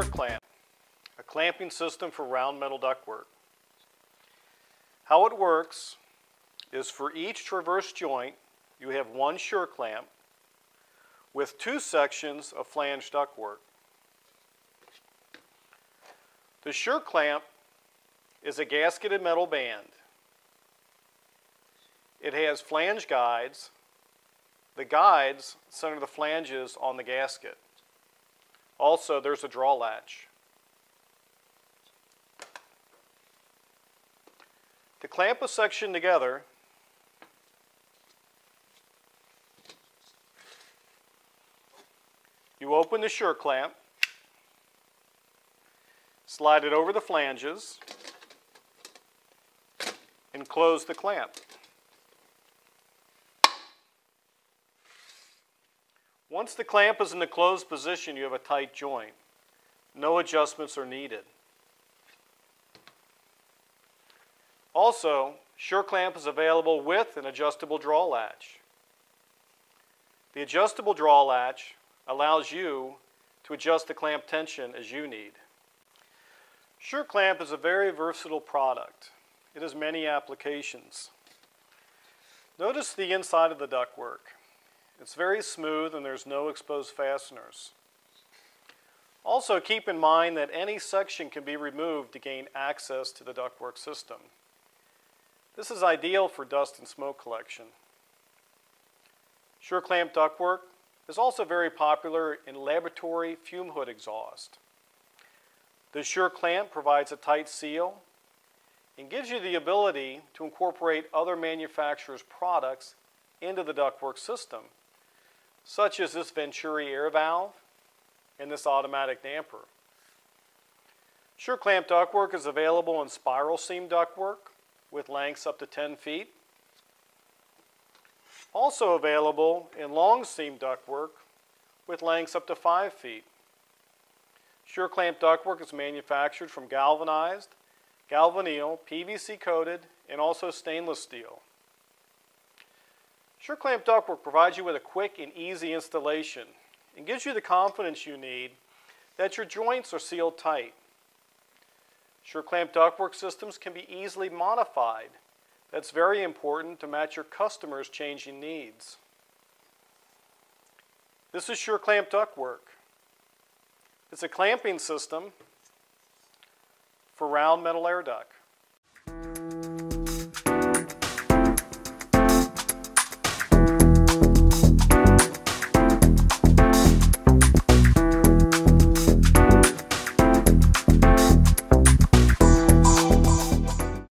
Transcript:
shirt clamp, a clamping system for round metal ductwork. How it works is for each traverse joint you have one shirt clamp with two sections of flange ductwork. The shirt clamp is a gasketed metal band. It has flange guides. The guides center the flanges on the gasket. Also, there's a draw latch. To clamp a section together, you open the shirt clamp, slide it over the flanges, and close the clamp. Once the clamp is in the closed position, you have a tight joint. No adjustments are needed. Also, shirt clamp is available with an adjustable draw latch. The adjustable draw latch allows you to adjust the clamp tension as you need. Shirt clamp is a very versatile product. It has many applications. Notice the inside of the ductwork. It's very smooth and there's no exposed fasteners. Also, keep in mind that any section can be removed to gain access to the ductwork system. This is ideal for dust and smoke collection. Shirt clamp ductwork is also very popular in laboratory fume hood exhaust. The shirt clamp provides a tight seal and gives you the ability to incorporate other manufacturers' products into the ductwork system, such as this Venturi air valve and this automatic damper. Shirt clamp ductwork is available in spiral seam ductwork with lengths up to 10 feet. Also available in long seam ductwork with lengths up to 5 feet. Shirt clamp ductwork is manufactured from galvanized, galvanneal, PVC coated, and also stainless steel. Shirt clamp ductwork provides you with a quick and easy installation and gives you the confidence you need that your joints are sealed tight. Shirt clamp ductwork systems can be easily modified. That's very important to match your customers' changing needs. This is shirt clamp ductwork. It's a clamping system for round metal air duct.